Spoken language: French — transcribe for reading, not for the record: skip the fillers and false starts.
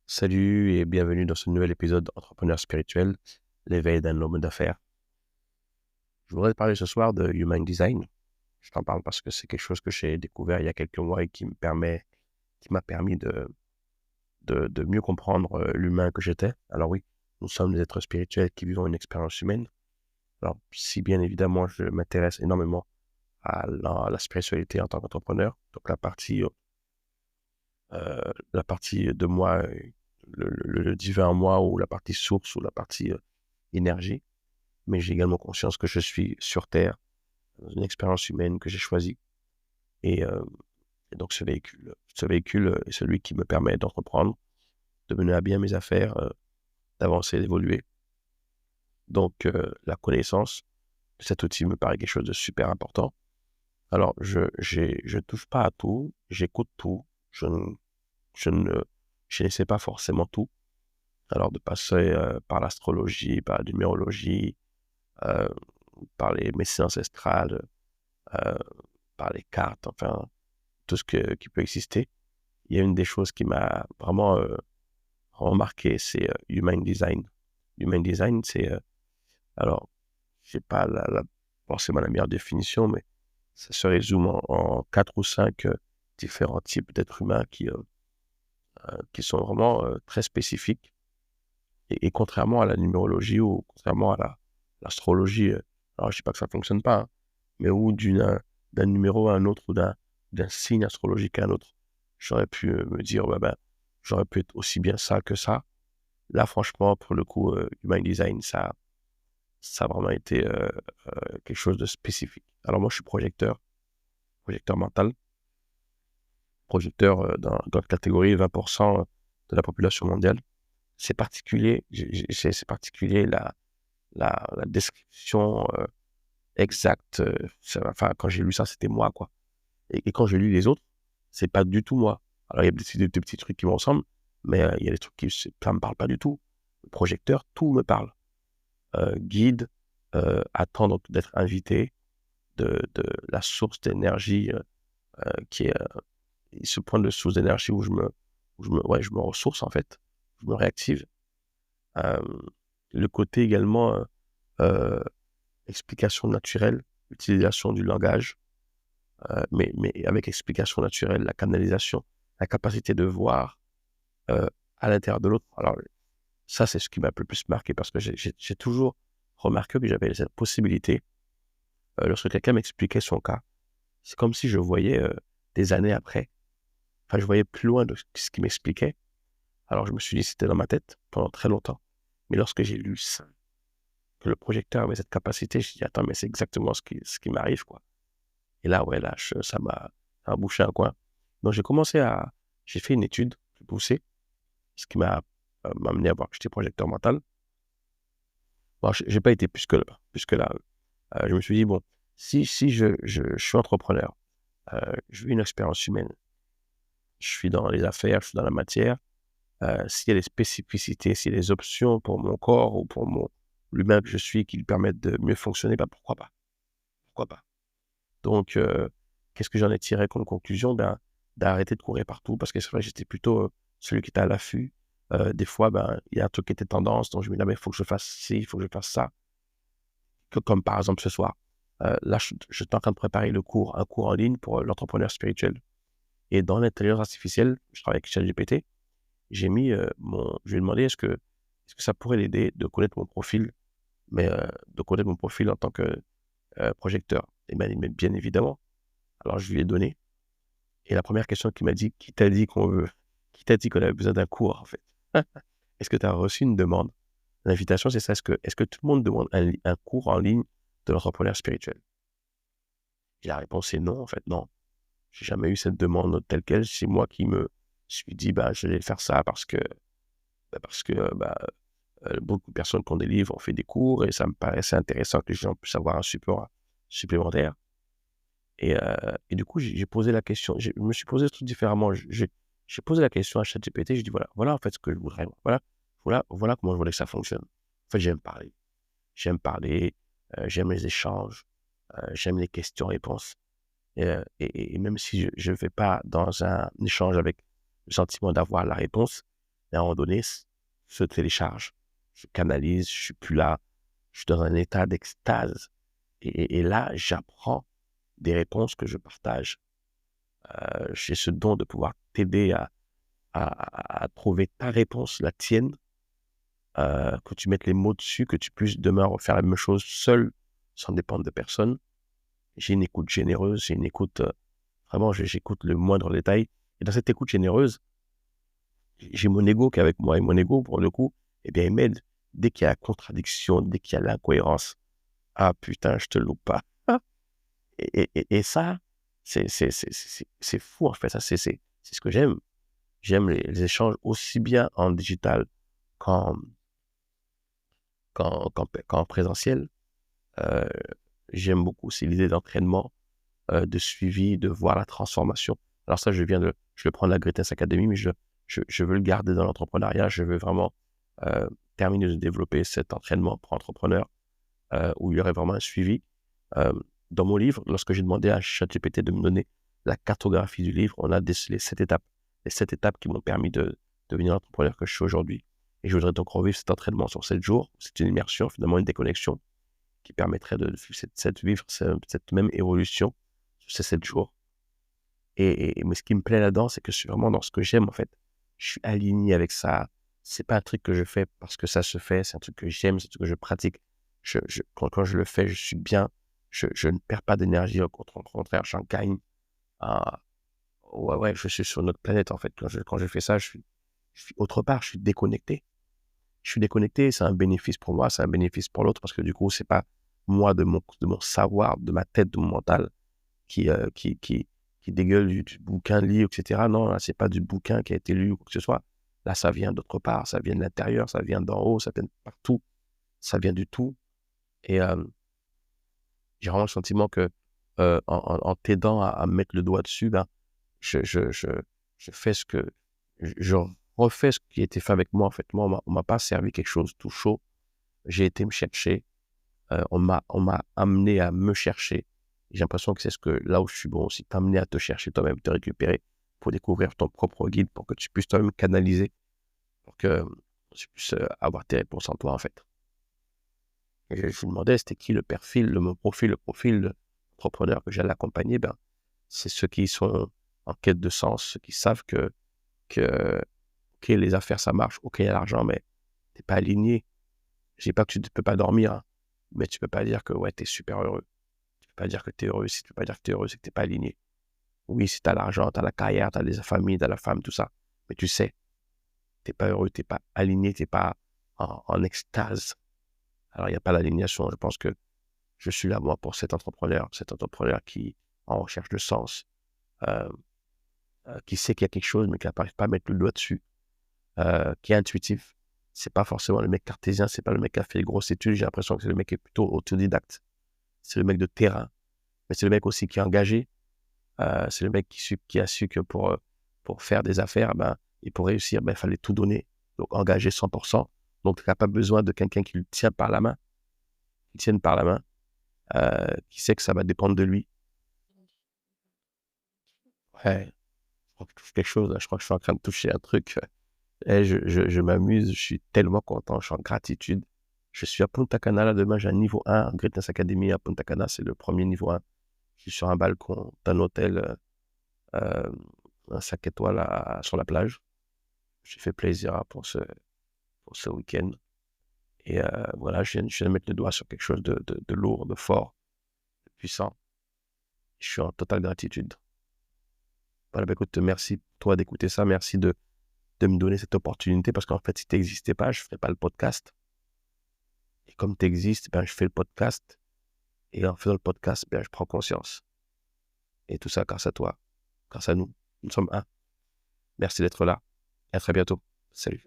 Salut et bienvenue dans ce nouvel épisode Entrepreneur spirituel, l'éveil d'un homme d'affaires. Je voudrais te parler ce soir de Human Design. Je t'en parle parce que c'est quelque chose que j'ai découvert il y a quelques mois et qui m'a permis de mieux comprendre l'humain que j'étais. Alors oui, nous sommes des êtres spirituels qui vivons une expérience humaine. Alors, si bien évidemment, je m'intéresse énormément à la spiritualité en tant qu'entrepreneur, donc la partie de moi, le divin en moi, ou la partie source, ou la partie énergie, mais j'ai également conscience que je suis sur Terre, dans une expérience humaine que j'ai choisie. Et, euh, et donc ce véhicule est celui qui me permet d'entreprendre, de mener à bien mes affaires, d'avancer, d'évoluer. Donc la connaissance de cet outil me paraît quelque chose de super important. Alors je touche pas à tout, j'écoute tout, je ne, je ne sais pas forcément tout. Alors de passer par l'astrologie, par la numérologie, euh, par les médecines ancestrales, euh, par les cartes, enfin, tout qui peut exister. Il y a une des choses qui m'a vraiment remarqué, c'est Human Design. Human Design, alors, je n'ai pas forcément la meilleure définition, mais ça se résume en 4 ou 5 différents types d'êtres humains qui sont vraiment très spécifiques. Et contrairement à la numérologie ou contrairement à l'astrologie, alors je ne dis pas que ça ne fonctionne pas, hein, mais où d'un numéro à un autre ou d'un signe astrologique à un autre, j'aurais pu me dire, ouais, ben, j'aurais pu être aussi bien ça que ça. Là, franchement, pour le coup, Human Design, ça a vraiment été quelque chose de spécifique. Alors moi, je suis projecteur mental, projecteur dans la catégorie 20% de la population mondiale. C'est particulier, c'est particulier la description exacte. Enfin, quand j'ai lu ça, c'était moi, quoi. Et quand j'ai lu les autres, c'est pas du tout moi. Alors, il y a des petits trucs qui me ressemblent, mais il y a des trucs ça me parle pas du tout. Le projecteur, tout me parle. Guide, attendre d'être invité, de la source d'énergie qui est ce point de source d'énergie ouais, je me ressource, en fait. Je me réactive. Euh, le côté également euh, explication naturelle, utilisation du langage, mais avec explication naturelle, la canalisation, la capacité de voir euh, à l'intérieur de l'autre. Alors, ça, c'est ce qui m'a le plus marqué parce que j'ai toujours remarqué que j'avais cette possibilité. Lorsque quelqu'un m'expliquait son cas, c'est comme si je voyais des années après. Enfin, je voyais plus loin de ce qu'il m'expliquait. Alors, je me suis dit, c'était dans ma tête pendant très longtemps. Mais lorsque j'ai lu ça, que le projecteur avait cette capacité, je me suis dit, attends, mais c'est exactement ce qui m'arrive, quoi. Et là, ouais, là, ça m'a bouché un coin. Donc, j'ai fait une étude plus poussée, ce qui m'a amené à voir que j'étais projecteur mental. Bon, j'ai pas été plus que là. Je me suis dit, bon, si je suis entrepreneur, je vis une expérience humaine, je suis dans les affaires, je suis dans la matière, s'il y a des spécificités, s'il y a des options pour mon corps ou pour l'humain que je suis qui lui permettent de mieux fonctionner, bah pourquoi pas? Pourquoi pas? Donc, qu'est-ce que j'en ai tiré comme conclusion? Ben, d'arrêter de courir partout parce que c'est vrai que j'étais plutôt celui qui était à l'affût. Des fois, ben, il y a un truc qui était tendance, donc je me disais, mais il faut que je fasse ci, il faut que je fasse ça. Comme par exemple ce soir. Là, je suis en train de préparer un cours en ligne pour l'entrepreneur spirituel. Et dans l'intelligence artificielle, je travaille avec ChatGPT, je lui ai demandé est-ce que ça pourrait l'aider de connaître mon profil, mais de connaître mon profil en tant que projecteur. Et il m'a dit, mais bien évidemment. Alors je lui ai donné. Et la première question qu'il m'a dit, qui t'a dit qu'on avait besoin d'un cours, en fait? Est-ce que tu as reçu une demande? L'invitation, c'est ça. Est-ce que tout le monde demande un cours en ligne de l'entrepreneur spirituel? Et la réponse est non, en fait, non. J'ai jamais eu cette demande telle quelle. C'est moi qui me suis dit, bah, je vais faire ça parce que beaucoup de personnes qui ont des livres ont fait des cours et ça me paraissait intéressant que les gens puissent avoir un support supplémentaire. Et du coup, j'ai posé la question. Je me suis posé le truc différemment. J'ai posé la question à ChatGPT. Je dis voilà en fait ce que je voudrais. Voilà comment je voulais que ça fonctionne. En fait, j'aime parler. J'aime parler. J'aime les échanges. J'aime les questions-réponses. Et même si je ne vais pas dans un échange avec le sentiment d'avoir la réponse, Et à un moment donné, se télécharge. Je canalise, je suis plus là, je suis dans un état d'extase. Et là, j'apprends des réponses que je partage. J'ai ce don de pouvoir t'aider à trouver ta réponse, la tienne, que tu mettes les mots dessus, que tu puisses demain refaire la même chose seul, sans dépendre de personne. J'ai une écoute généreuse, j'ai une écoute, vraiment, j'écoute le moindre détail. Et dans cette écoute généreuse, j'ai mon ego qui est avec moi. Et mon ego, pour le coup, eh bien, il m'aide. Dès qu'il y a la contradiction, dès qu'il y a l'incohérence, ah putain, je te loupe pas. Et ça, c'est fou en fait. Ça, c'est ce que j'aime. J'aime les échanges aussi bien en digital qu'en qu'en présentiel. Euh, J'aime beaucoup, c'est l'idée d'entraînement, de suivi, de voir la transformation. Alors ça, je le prends de la Greatness Academy, mais je veux le garder dans l'entrepreneuriat. Je veux vraiment terminer de développer cet entraînement pour entrepreneurs où il y aurait vraiment un suivi. Euh, Dans mon livre, lorsque j'ai demandé à ChatGPT de me donner la cartographie du livre, on a décelé 7 étapes. Les 7 étapes qui m'ont permis de devenir l'entrepreneur que je suis aujourd'hui. Et je voudrais donc revivre cet entraînement sur 7 jours. C'est une immersion, finalement une déconnexion qui permettrait de vivre cette même évolution sur ces 7 jours. Mais ce qui me plaît là-dedans, c'est que je suis vraiment dans ce que j'aime en fait. Je suis aligné avec ça. C'est pas un truc que je fais parce que ça se fait, c'est un truc que j'aime, c'est un truc que je pratique. Quand je le fais, je suis bien. Je ne perds pas d'énergie, au contraire, j'en gagne. Ah, ouais, je suis sur notre planète en fait. Quand je fais ça, je suis autre part, je suis déconnecté. Je suis déconnecté, c'est un bénéfice pour moi, c'est un bénéfice pour l'autre parce que du coup, c'est pas moi de mon savoir, de ma tête, de mon mental qui, euh, qui, qui, qui dégueule du bouquin, livre, etc. Non, là, c'est pas du bouquin qui a été lu ou quoi que ce soit. Là, ça vient d'autre part, ça vient de l'intérieur, ça vient d'en haut, ça vient de partout, ça vient du tout. Et j'ai vraiment le sentiment que en t'aidant à mettre le doigt dessus, ben, je, je, je, je fais ce que je refais ce qui a été fait avec moi. En fait, moi, on m'a pas servi quelque chose tout chaud. J'ai été me chercher. On m'a amené à me chercher. J'ai l'impression que c'est là où je suis bon aussi, t'amener à te chercher toi-même, te récupérer pour découvrir ton propre guide, pour que tu puisses toi-même canaliser, pour que tu puisses avoir tes réponses en toi, en fait. Et je me demandais, c'était qui mon profil, le profil de l'entrepreneur que j'allais accompagner, ben, c'est ceux qui sont en quête de sens, ceux qui savent que ok, les affaires, ça marche, ok, il y a l'argent, mais t'es pas aligné. Je dis pas que tu ne peux pas dormir, hein, mais tu peux pas dire que ouais, tu es super heureux. Tu peux pas dire que tu es heureux. Si tu peux pas dire que tu es heureux, c'est que tu n'es pas aligné. Oui, si tu as l'argent, tu as la carrière, tu as les familles, tu as la femme, tout ça. Mais tu sais, tu n'es pas heureux, tu n'es pas aligné, tu n'es pas en extase. Alors, il n'y a pas d'alignation. Je pense que je suis là, moi, pour cet entrepreneur qui est en recherche de sens, euh, qui sait qu'il y a quelque chose, mais qui n'arrive pas à mettre le doigt dessus, qui est intuitif. C'est pas forcément le mec cartésien, c'est pas le mec qui a fait les grosses études. J'ai l'impression que c'est le mec qui est plutôt autodidacte. C'est le mec de terrain, mais c'est le mec aussi qui est engagé. C'est le mec qui a su que pour faire des affaires, ben, et pour réussir, ben, il fallait tout donner. Donc, engagé 100%. Donc, tu n'as pas besoin de quelqu'un qui le tient par la main, qui tienne par la main, qui sait que ça va dépendre de lui. Ouais, je crois que je touche quelque chose, là. Je crois que je suis en train de toucher un truc. Et je m'amuse, je suis tellement content, je suis en gratitude. Je suis à Punta Cana, là, demain, j'ai un niveau 1, Greatness Academy à Punta Cana, c'est le premier niveau 1. Je suis sur un balcon d'un hôtel, euh, un 5 étoiles sur la plage. J'ai fait plaisir pour ce week-end. Et voilà, je viens de mettre le doigt sur quelque chose de lourd, de fort, de puissant. Je suis en totale gratitude. Voilà, bah, écoute, merci toi d'écouter ça. Merci de me donner cette opportunité parce qu'en fait, si tu n'existais pas, je ne ferais pas le podcast. Et comme tu existes, ben, je fais le podcast. Et en faisant le podcast, ben, je prends conscience. Et tout ça grâce à toi, grâce à nous. Nous sommes un. Merci d'être là. À très bientôt. Salut.